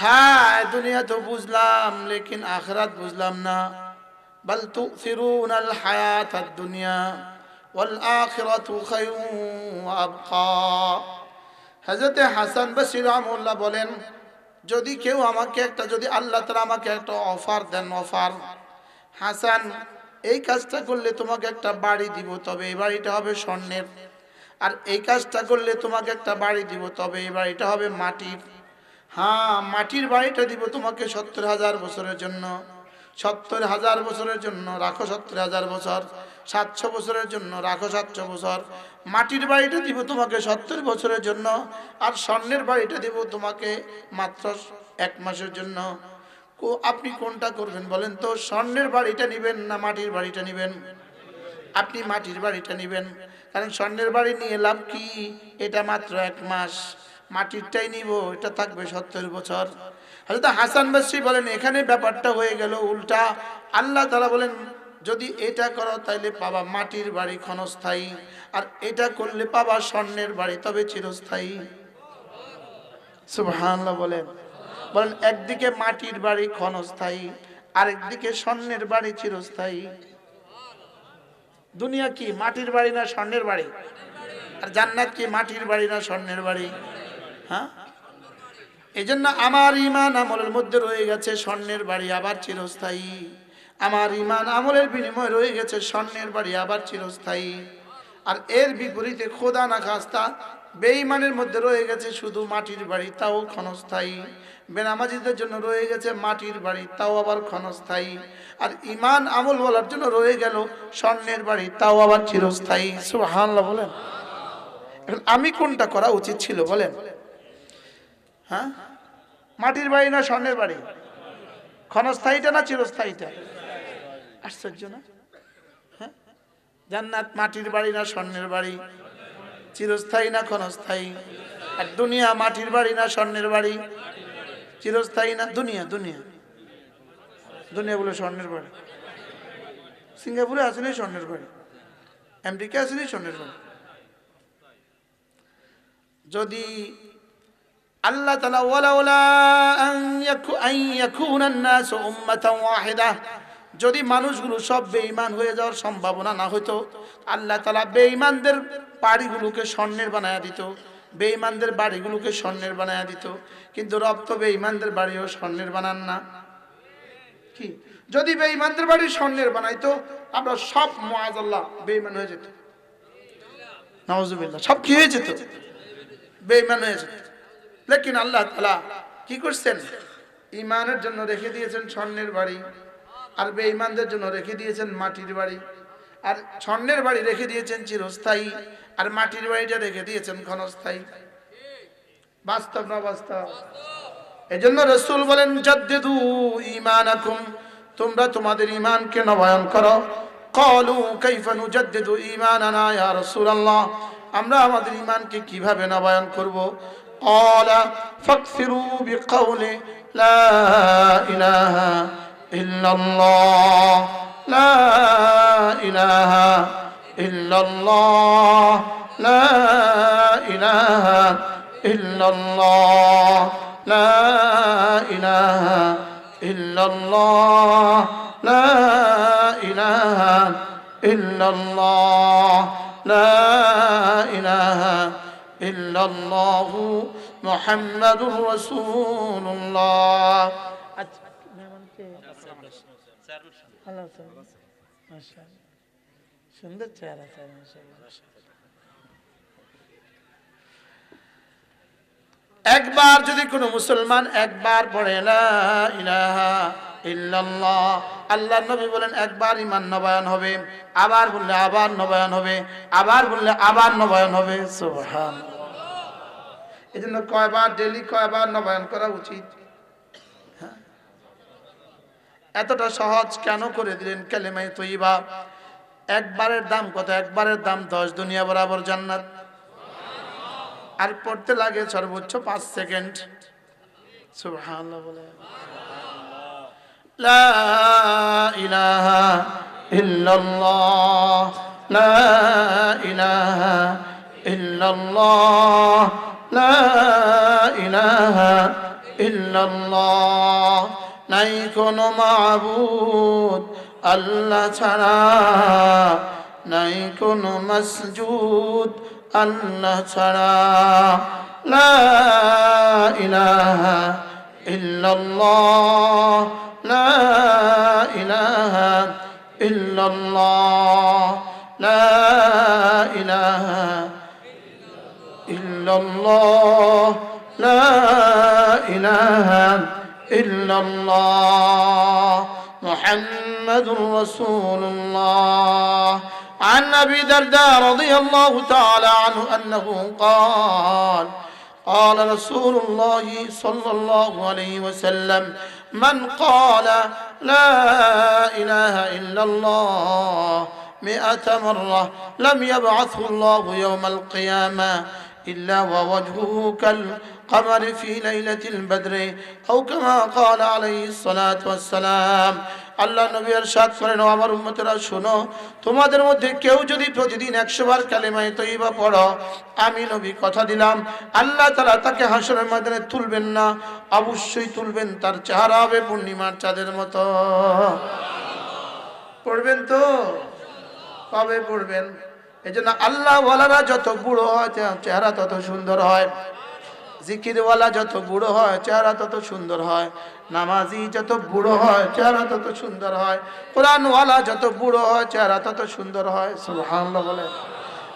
হ্যাঁ দুনিয়া তো বুঝলাম লেকিন আখিরাত বুঝলাম না। বাল তুসিরুনাল হায়াতাদ দুনিয়া ওয়াল আখিরাতু খায়রুন ওয়া আবকা। হযরত হাসান বসরি রাহিমাহুল্লাহ বলেন, যদি কেউ আমাকে একটা, যদি আল্লাহ তাআলা আমাকে একটা অফার দেন, অফার, হাসান এই কাজটা করলে তোমাকে একটা বাড়ি দিব, তবে এই বাড়িটা হবে স্বর্ণের। আর এই কাজটা করলে তোমাকে একটা বাড়ি দিব, তবে এই বাড়িটা হবে মাটির। হ্যাঁ মাটির বাড়িটা দিব তোমাকে ৭০,০০০ বছরের জন্য, ৭০,০০০ বছরের জন্য রাখো ৭০,০০০ বছর, ৭০০ বছরের জন্য রাখো ৭০০ বছর। মাটির বাড়িটা দিব তোমাকে ৭০ বছরের জন্য, আর স্বর্ণের বাড়িটা দিব তোমাকে মাত্র ১ মাসের জন্য। আপনি কোনটা করবেন বলেন তো? স্বর্ণের বাড়িটা নেবেন না মাটির বাড়িটা নেবেন? আপনি মাটির বাড়িটা নেবেন, কারণ স্বর্ণের বাড়ি নিয়ে লাভ কি? এটা মাত্র ১ মাস। মাটিরটাই নিব, এটা থাকবে ৭০ বছর। হযরত হাসান বসরি বলেন, এখানে ব্যাপারটা হয়ে গেল উল্টা। আল্লাহ তাআলা বলেন, যদি এটা করো তাইলে পাবা মাটির বাড়ি ক্ষণস্থায়ী, আর এটা করলে পাবা স্বর্ণের বাড়ি, তবে চিরস্থায়ী। সুবহানাল্লাহ বলেন। বলেন একদিকে মাটির বাড়ি ক্ষণস্থায়ী, আরেকদিকে স্বর্ণের বাড়ি চিরস্থায়ী। দুনিয়া কি মাটির বাড়ি না স্বর্ণের বাড়ি? আর জান্নাত কি মাটির বাড়ি না স্বর্ণের বাড়ি? হ্যাঁ, এজন্য আমার ঈমান আমলের মধ্যে রয়ে গেছে স্বর্ণের বাড়ি আবার চিরস্থায়ী। আমার ঈমান আমলের বিনিময়ে রয়ে গেছে স্বর্ণের বাড়ি আবার চিরস্থায়ী। আর এর বিপরীতে খোদা না খাস্তা বেঈমানের মধ্যে রয়ে গেছে শুধু মাটির বাড়ি, তাও ক্ষণস্থায়ী। বেনামাজিদের জন্য রয়ে গেছে মাটির বাড়ি, তাও আবার ক্ষণস্থায়ী। আর ঈমান আমল বলার জন্য রয়ে গেল স্বর্ণের বাড়ি, তাও আবার চিরস্থায়ী। সুবহানাল্লাহ বলেন। এখন আমি কোনটা করা উচিত ছিল বলেন? হ্যাঁ, মাটির বাড়ি না স্বর্ণের বাড়ি? ক্ষণস্থায়ীটা না চিরস্থায়ীটা? আশ্চর্য না? হ্যাঁ, জান্নাত মাটির বাড়ি না স্বর্ণের বাড়ি? চিরস্থায়ী না ক্ষণস্থায়ী? আর দুনিয়া মাটির বাড়ি না স্বর্ণের বাড়ি? চিরস্থায়ী না? দুনিয়া দুনিয়া দুনিয়া বলে স্বর্ণের বাড়ি। সিঙ্গাপুরে আসেনি স্বর্ণের বাড়ি, আমেরিকা আসেনি স্বর্ণের বাড়ি। যদি আল্লাহ তাআলা ওয়ালাউলা আন ইয়াকুনান নাসু উম্মাতান ওয়াহিদা, যদি মানুষগুলো সব বেঈমান হয়ে যাওয়ার সম্ভাবনা না হতো, আল্লাহ তাআলা বেঈমানদের বাড়িগুলোকে স্বর্ণের বানায়া দিত, বেঈমানদের বাড়িগুলোকে স্বর্ণের বানায়া দিত। কিন্তু রব তো বেঈমানদের বাড়িও স্বর্ণের বানান না। কি যদি বেঈমানদের বাড়ি স্বর্ণের বানাইতো, আমরা সব মুআযাল্লাহ বেঈমান হয়ে যেত। নাউযুবিল্লাহ, সব কি হয়ে যেত? বেঈমান হয়ে যেত। লেকিন আল্লাহ তাআলা কি করছেন? ঈমানের জন্য রেখে দিয়েছেন স্বর্ণের বাড়ি, আর বেঈমানদের জন্য রেখে দিয়েছেন মাটির বাড়ি। আর স্বর্ণের বাড়ি রেখে দিয়েছেন চিরস্থায়ী, আর মাটির বাড়িটা রেখে দিয়েছেন ক্ষণস্থায়ী। বাস্তব না বাস্তব? এজন্য রাসূল বলেন, জাদ্দিদু ঈমানাকুম, তোমরা তোমাদের ঈমানকে নবায়ন করো। ক্বালু কাইফা নুজাদ্দিদু ঈমানানা ইয়া রাসূলুল্লাহ, আমরা আমাদের ঈমানকে কিভাবে নবায়ন করব? ক্বালা ফাকসিরু বিকাউলি লা ইলাহা ইল্লাল্লাহ, লা ইলাহা ইল্লাল্লাহ, লা ইলাহা ইল্লাল্লাহ, লা ইলাহা ইল্লাল্লাহ, লা ইলাহা ইল্লাল্লাহ, লা ইলাহা ইল্লাল্লাহু মুহাম্মাদুর রাসূলুল্লাহ। আচ্ছা মেহমানকে আল্লাহ তাআলা মাশাআল্লাহ সুন্দর চেহারা স্যার, মাশাআল্লাহ। একবার যদি কোনো মুসলমান একবার পড়ে লা ইলাহা ইল্লাল্লাহ, আল্লাহর নবী বলেন একবার ঈমান নবায়ন হবে, আবার বললে আবার নবায়ন হবে, আবার বললে আবার নবায়ন হবে। সুবহানাল্লাহ। এজন্য কয়বার ডেইলি কয়বার নবায়ন করা উচিত? এতটা সহজ কেন করে দিলেন কালেমায়ে তয়্যিবা? একবারের দাম কত? একবারের দাম 10 দুনিয়া বরাবর জান্নাত। আর পড়তে লাগে সর্বোচ্চ 5 সেকেন্ড। সুবহানাল্লাহ বলে। লা ইলাহা ইল্লাল্লাহ, লা ইলাহা ইল্লাল্লাহ, লা ইলাহা ইল্লাল্লাহ, নাই কোনো মাবুদ আল্লাহ ছাড়া, নাই কোনো মাসজুদ আল্লাহ ছাড়া। লা ইলাহা ইল্লাল্লাহ, লা ইলাহা ইল্লাল্লাহ, লা ইলাহা ইল্লাল্লাহ, লা ইলাহা ইল্লাল্লাহ, মুহাম্মাদুর রাসূলুল্লাহ। عن أبي الدرداء رضي الله تعالى عنه أنه قال قال رسول الله صلى الله عليه وسلم من قال لا إله إلا الله 100 مرة لم يبعثه الله يوم القيامة إلا ووجهه كالقمر في ليلة البدر أو كما قال عليه الصلاة والسلام। আল্লাহ নবী ইরশাদ করেন, ও আমার উম্মতেরা শোনো, তোমাদের মধ্যে কেউ যদি প্রতিদিন 100 বার কালেমায়ে তয়্যিবা পড়ো, আমি নবী কথা দিলাম আল্লাহ তাআলা তাকে হাসরের ময়দানে তুলবেন না, অবশ্যই তুলবেন, তার চেহারা হবে পূর্ণিমার চাঁদের মতো। পড়বেন তো? কবে পড়বেন? এজন্য আল্লাহ ওয়ালারা যত বুড়ো হয় চেহারা তত সুন্দর হয়, জিকিরওয়ালা যত বুড়ো হয় চেহারা তত সুন্দর হয়, নামাজি যত বুড়ো হয় চেহারা তত সুন্দর হয়, কোরআনওয়ালা যত বুড়ো হয় চেহারা তত সুন্দর হয়। সুবহানাল্লাহ বলে।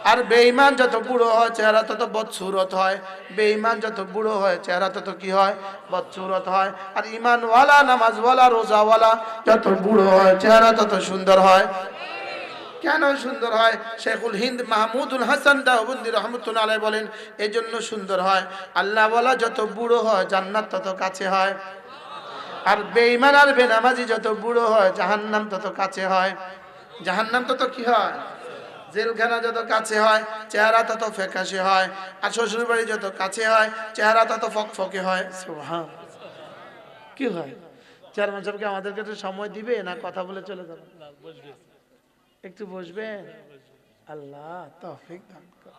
আর বেঈমান যত বুড়ো হয় চেহারা তত বদসুরত হয়, বেঈমান যত বুড়ো হয় চেহারা তত কি হয়? বদসুরত হয়। আর ঈমানওয়ালা, নামাজওয়ালা, রোজাওয়ালা যত বুড়ো হয় চেহারা তত সুন্দর হয়। কেন সুন্দর হয়? শেখুল হিন্দ মাহমুদুল হাসান দেওবন্দি রহমতুল্লাহ আলাইহি বলেন, এজন্য সুন্দর হয়, আল্লাহ ওয়ালা যত বুড়ো হয় জান্নাত তত কাছে হয়, আর বেঈমান আর বেনামাজি যত বুড়ো হয় জাহান্নাম তত কাছে হয়। জাহান্নাম তত কি হয়? জেলখানা যত কাছে হয় চেহারা তত ফ্যাকাশে হয়, আর শ্বশুর বাড়ি যত কাছে হয় চেহারা তত ফকফকে হয়। সুবহান। কি হয়? চেয়ারম্যান সাহেবকে আমাদেরকে একটু সময় দিবে না কথা বলে চলে যাবে? একটু বসবেন? আল্লাহ তৌফিক দান করুন।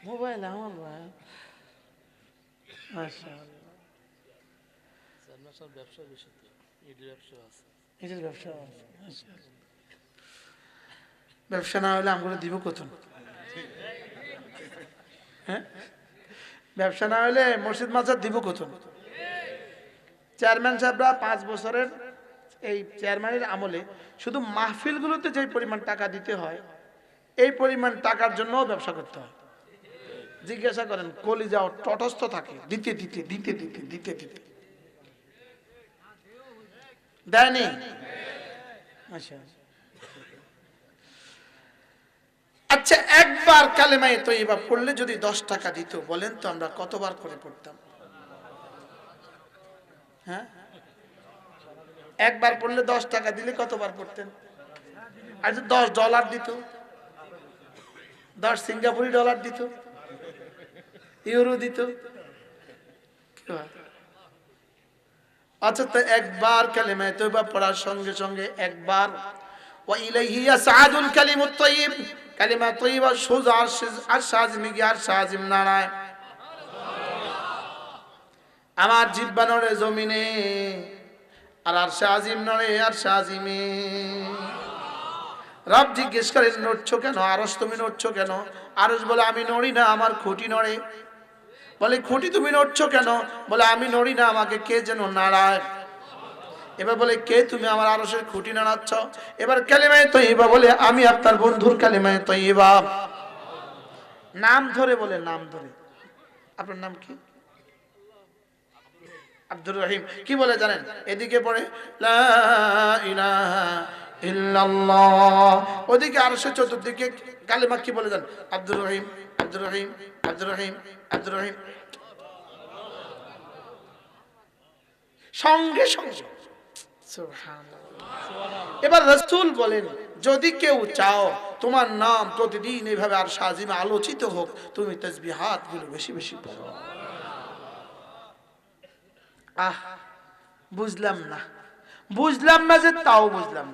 মোবাইল আমার ভাই, মাশাআল্লাহ। ব্যবসা বিষয় এটার ব্যবসা আছে, এটার ব্যবসা আছে। ব্যবসা না হলে আমরা দিব কত? হ্যাঁ, ব্যবসা না হলে মসজিদ মাজার দিব কত? চেয়ারম্যান সাহেবরা 5 বছরের এই চেয়ারম্যানের আমলে শুধু মাহফিলগুলোতে যে পরিমাণ টাকা দিতে হয়, এই পরিমাণ টাকার জন্য ব্যবসা করতে হয়। জিজ্ঞাসা করেন, কলিজাও তটস্থ থাকে দিতে দিতে দিতে দিতে দিতে দিতে। দেয়নি? আচ্ছা, একবার কালেমায়ে তয়্যিবা পড়লে যদি 10 টাকা দিত, বলেন তো আমরা কতবার করে পড়তাম? হ্যাঁ, একবার পড়লে 10 টাকা দিলে কতবার পড়তেন? আর যদি $10 দিত, 10 সিঙ্গাপুরি ডলার দিত, ইউরো দিত, আচ্ছা তো একবার কালেমায়ে তয়্যিবা পড়ার সঙ্গে সঙ্গে একবার ওয়া ইলাইহি ইয়াসআদুল কালিমুত তাইয়্যিব, কালিমা তয়্যিবা সোজা আরশ আজিমে গিয়ে আরশ আজিম নাড়ায়। আমার জিহ্বা নড়ে জমিনে, আর আরশ আজিম নড়ে আরশ আজিমে। রব জিজ্ঞেস করেন, নড়ছো কেন? আরশ তুমি নড়ছো কেন? আরশ বলে, আমি নড়ি না, আমার খুঁটি নড়ে। বলে, খুঁটি তুমি নড়ছো কেন? বলে, আমি নড়ি না, আমাকে কে যেন নাড়ায়। এবার বলে, কে তুমি? আমার আরশের খুঁটি নাড়াচ্ছ। এবার কালেমায়ে তয়্যিবা বলে, আমি আপনার বন্ধুর কালেমায়ে তয়্যিবা। নাম ধরে বলে, নাম ধরে। আপনার নাম কি? আব্দুর রহিম। কি বলে জানেন? এদিকে পড়ে লা ইলাহা ইল্লাল্লাহ, ওদিকে আরশের চতুর্দিকে কালেমা কি বলে জানেন? আব্দুর রহিম, আব্দুর রহিম, আব্দুর রহিম, আব্দুর রহিম। সঙ্গে সঙ্গে সুবহানাল্লাহ। এবার রাসূল বলেন, যদি কেউ চাও তোমার নাম প্রতিদিন এইভাবে আরশ আজিমে আলোচিত হোক, তুমি তাসবিহাত গুলো বেশি বেশি পড়ো। বুঝলাম না, বুঝলাম না যে তাও বুঝলাম না।